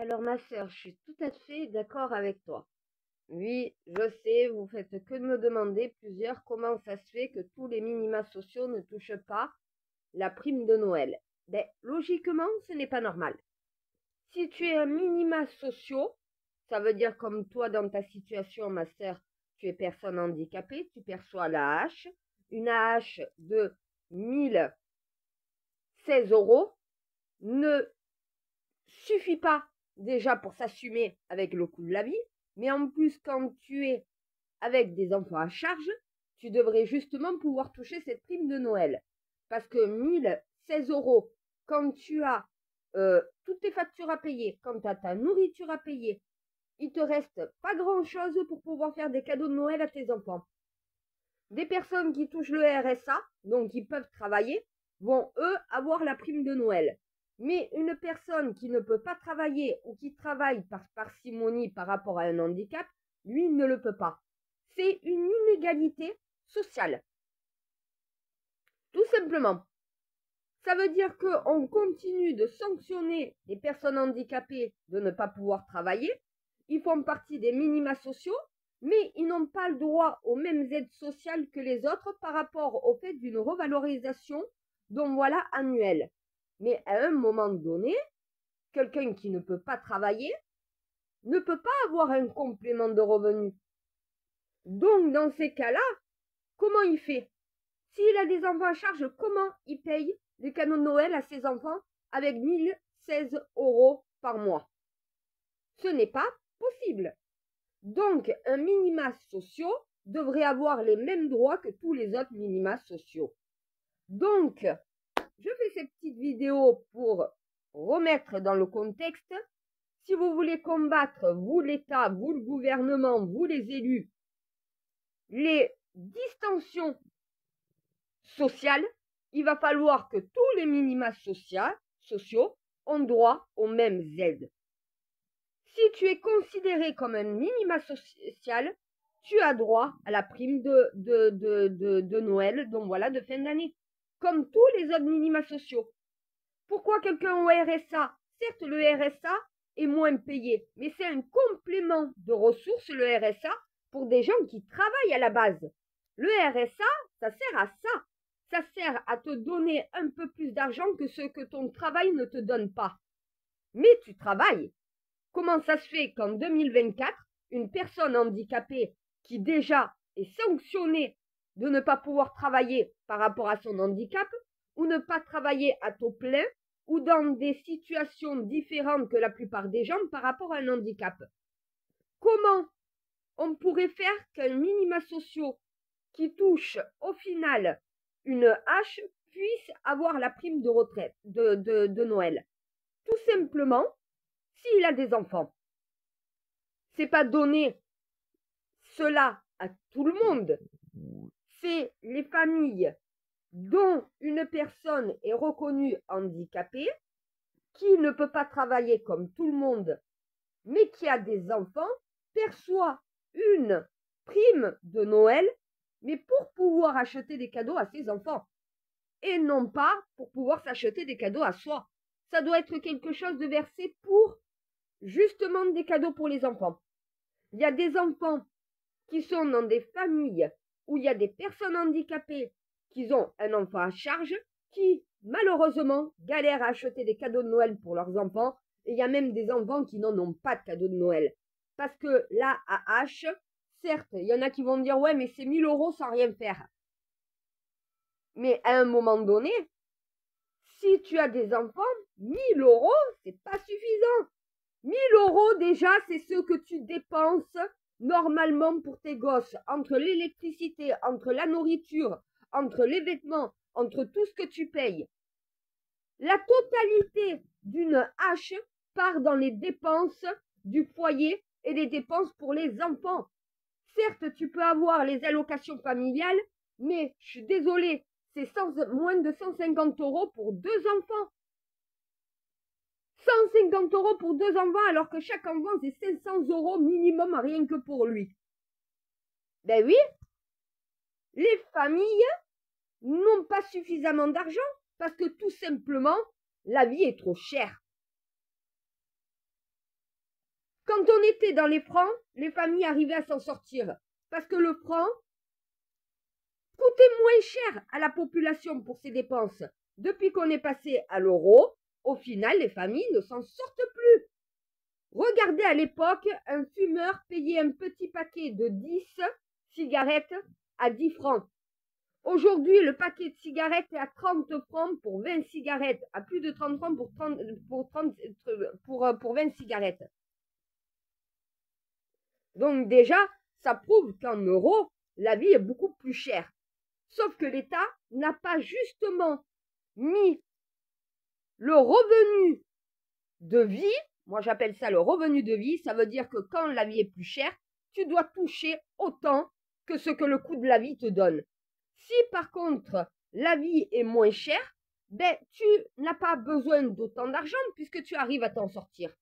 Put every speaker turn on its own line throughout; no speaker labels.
Alors ma sœur, je suis tout à fait d'accord avec toi. Oui, je sais, vous faites que de me demander plusieurs comment ça se fait que tous les minima sociaux ne touchent pas la prime de Noël. Ben, logiquement, ce n'est pas normal. Si tu es un minima sociaux, ça veut dire comme toi dans ta situation, ma sœur, tu es personne handicapée, tu perçois la AH, une AH de 1016 € ne suffit pas déjà pour s'assumer avec le coût de la vie, mais en plus, quand tu es avec des enfants à charge, tu devrais justement pouvoir toucher cette prime de Noël. Parce que 1016 €, quand tu as toutes tes factures à payer, quand tu as ta nourriture à payer, il te reste pas grand-chose pour pouvoir faire des cadeaux de Noël à tes enfants. Des personnes qui touchent le RSA, donc qui peuvent travailler, vont eux avoir la prime de Noël. Mais une personne qui ne peut pas travailler ou qui travaille par parcimonie par rapport à un handicap, lui ne le peut pas. C'est une inégalité sociale. Tout simplement. Ça veut dire qu'on continue de sanctionner les personnes handicapées de ne pas pouvoir travailler. Ils font partie des minima sociaux, mais ils n'ont pas le droit aux mêmes aides sociales que les autres par rapport au fait d'une revalorisation, donc voilà, annuelle. Mais à un moment donné, quelqu'un qui ne peut pas travailler ne peut pas avoir un complément de revenu. Donc, dans ces cas-là, comment il fait? S'il a des enfants à charge, comment il paye les cadeaux de Noël à ses enfants avec 1016 € par mois? Ce n'est pas possible. Donc, un minima sociaux devrait avoir les mêmes droits que tous les autres minima sociaux. Donc, je fais cette petite vidéo pour remettre dans le contexte. Si vous voulez combattre, vous l'État, vous le gouvernement, vous les élus, les distensions sociales, il va falloir que tous les minima sociaux ont droit aux mêmes aides. Si tu es considéré comme un minima social, tu as droit à la prime de Noël, donc voilà, de fin d'année, comme tous les autres minima sociaux. Pourquoi quelqu'un au RSA? Certes, le RSA est moins payé, mais c'est un complément de ressources, le RSA, pour des gens qui travaillent à la base. Le RSA, ça sert à ça. Ça sert à te donner un peu plus d'argent que ce que ton travail ne te donne pas. Mais tu travailles. Comment ça se fait qu'en 2024, une personne handicapée qui déjà est sanctionnée de ne pas pouvoir travailler par rapport à son handicap, ou ne pas travailler à taux plein, ou dans des situations différentes que la plupart des gens par rapport à un handicap. Comment on pourrait faire qu'un minima sociaux qui touche au final une hache puisse avoir la prime de retraite de Noël? Tout simplement, s'il a des enfants. C'est pas donner cela à tout le monde. C'est les familles dont une personne est reconnue handicapée, qui ne peut pas travailler comme tout le monde, mais qui a des enfants, perçoit une prime de Noël, mais pour pouvoir acheter des cadeaux à ses enfants, et non pas pour pouvoir s'acheter des cadeaux à soi. Ça doit être quelque chose de versé pour justement des cadeaux pour les enfants. Il y a des enfants qui sont dans des familles où il y a des personnes handicapées qui ont un enfant à charge, qui malheureusement galèrent à acheter des cadeaux de Noël pour leurs enfants, et il y a même des enfants qui n'en ont pas de cadeaux de Noël. Parce que là, à H, certes, il y en a qui vont dire, ouais, mais c'est 1000 € sans rien faire. Mais à un moment donné, si tu as des enfants, 1000 €, c'est pas suffisant. 1000 € déjà, c'est ce que tu dépenses normalement pour tes gosses, entre l'électricité, entre la nourriture, entre les vêtements, entre tout ce que tu payes. La totalité d'une hache part dans les dépenses du foyer et les dépenses pour les enfants. Certes, tu peux avoir les allocations familiales, mais je suis désolée, c'est moins de 150 € pour 2 enfants. 150 € pour 2 enfants, alors que chaque enfant, c'est 500 € minimum, rien que pour lui. Ben oui, les familles n'ont pas suffisamment d'argent parce que tout simplement, la vie est trop chère. Quand on était dans les francs, les familles arrivaient à s'en sortir. Parce que le franc coûtait moins cher à la population pour ses dépenses. Depuis qu'on est passé à l'euro, au final, les familles ne s'en sortent plus. Regardez à l'époque, un fumeur payait un petit paquet de 10 cigarettes à 10 francs. Aujourd'hui, le paquet de cigarettes est à 30 francs pour 20 cigarettes, à plus de 30 francs pour 20 cigarettes. Donc déjà, ça prouve qu'en euros, la vie est beaucoup plus chère. Sauf que l'État n'a pas justement mis le revenu de vie, moi j'appelle ça le revenu de vie, ça veut dire que quand la vie est plus chère, tu dois toucher autant que ce que le coût de la vie te donne. Si par contre la vie est moins chère, ben tu n'as pas besoin d'autant d'argent puisque tu arrives à t'en sortir.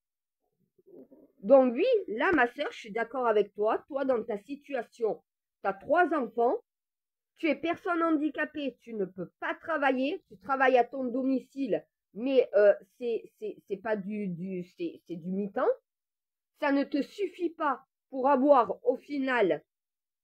Donc oui, là ma sœur, je suis d'accord avec toi, toi dans ta situation, tu as 3 enfants, tu es personne handicapée, tu ne peux pas travailler, tu travailles à ton domicile, mais c'est pas c'est du mi-temps. Ça ne te suffit pas pour avoir au final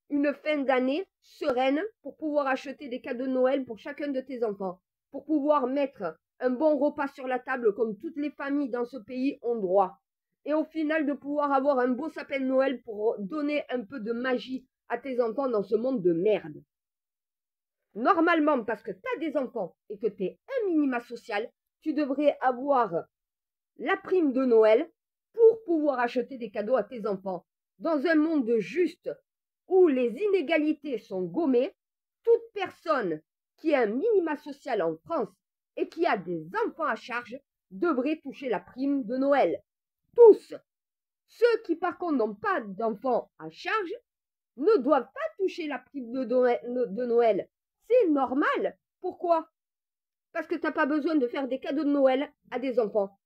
une fin d'année sereine pour pouvoir acheter des cadeaux de Noël pour chacun de tes enfants, pour pouvoir mettre un bon repas sur la table comme toutes les familles dans ce pays ont droit. Et au final de pouvoir avoir un beau sapin de Noël pour donner un peu de magie à tes enfants dans ce monde de merde. Normalement, parce que tu as des enfants et que tu es un minima social, tu devrais avoir la prime de Noël pour pouvoir acheter des cadeaux à tes enfants. Dans un monde juste où les inégalités sont gommées, toute personne qui a un minima social en France et qui a des enfants à charge devrait toucher la prime de Noël. Tous. Ceux qui par contre n'ont pas d'enfants à charge ne doivent pas toucher la prime de Noël. C'est normal. Pourquoi? Parce que tu n'as pas besoin de faire des cadeaux de Noël à des enfants.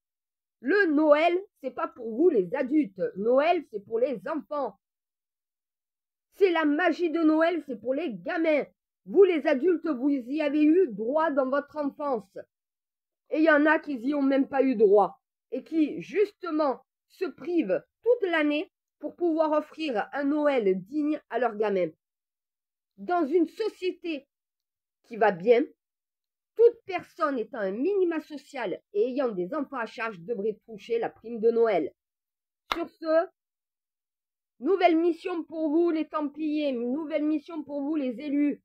Le Noël, c'est pas pour vous les adultes. Noël, c'est pour les enfants. C'est la magie de Noël, c'est pour les gamins. Vous les adultes, vous y avez eu droit dans votre enfance. Et il y en a qui n'y ont même pas eu droit. Et qui, justement, se privent toute l'année pour pouvoir offrir un Noël digne à leurs gamins. Dans une société qui va bien, toute personne étant un minima social et ayant des enfants à charge devrait toucher la prime de Noël. Sur ce, nouvelle mission pour vous les Templiers, nouvelle mission pour vous les élus.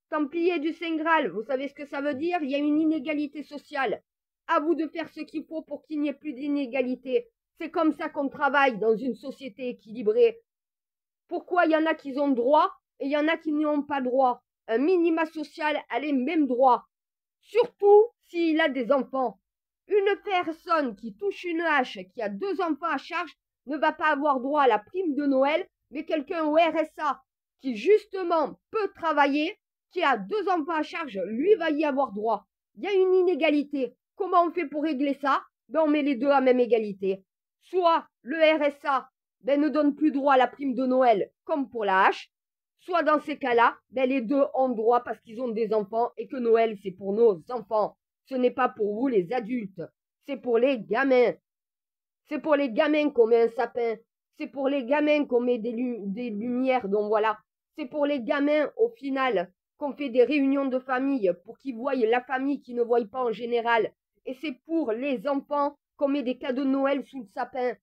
Templiers du Saint Graal, vous savez ce que ça veut dire? Il y a une inégalité sociale. À vous de faire ce qu'il faut pour qu'il n'y ait plus d'inégalité. C'est comme ça qu'on travaille dans une société équilibrée. Pourquoi il y en a qui ont droit et il y en a qui n'y ont pas droit? Un minima social a les mêmes droits. Surtout s'il a des enfants. Une personne qui touche une hache, qui a 2 enfants à charge, ne va pas avoir droit à la prime de Noël, mais quelqu'un au RSA qui justement peut travailler, qui a 2 enfants à charge, lui va y avoir droit. Il y a une inégalité. Comment on fait pour régler ça? Ben on met les deux à même égalité. Soit le RSA ne donne plus droit à la prime de Noël comme pour la hache, soit dans ces cas-là, les deux ont droit parce qu'ils ont des enfants et que Noël c'est pour nos enfants. Ce n'est pas pour vous les adultes, c'est pour les gamins. C'est pour les gamins qu'on met un sapin. C'est pour les gamins qu'on met des lumières, donc voilà. C'est pour les gamins, au final, qu'on fait des réunions de famille pour qu'ils voient la famille qu'ils ne voient pas en général. Et c'est pour les enfants qu'on met des cadeaux de Noël sous le sapin.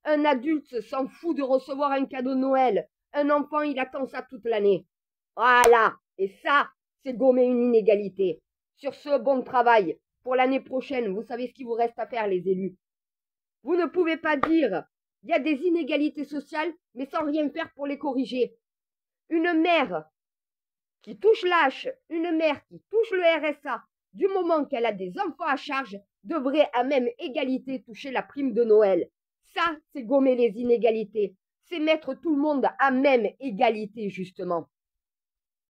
Un adulte s'en fout de recevoir un cadeau de Noël. Un enfant, il attend ça toute l'année. Voilà. Et ça, c'est gommer une inégalité. Sur ce, bon travail. Pour l'année prochaine, vous savez ce qu'il vous reste à faire, les élus. Vous ne pouvez pas dire, il y a des inégalités sociales, mais sans rien faire pour les corriger. Une mère qui touche l'âge, une mère qui touche le RSA, du moment qu'elle a des enfants à charge, devrait à même égalité toucher la prime de Noël. Ça, c'est gommer les inégalités. C'est mettre tout le monde à même égalité, justement.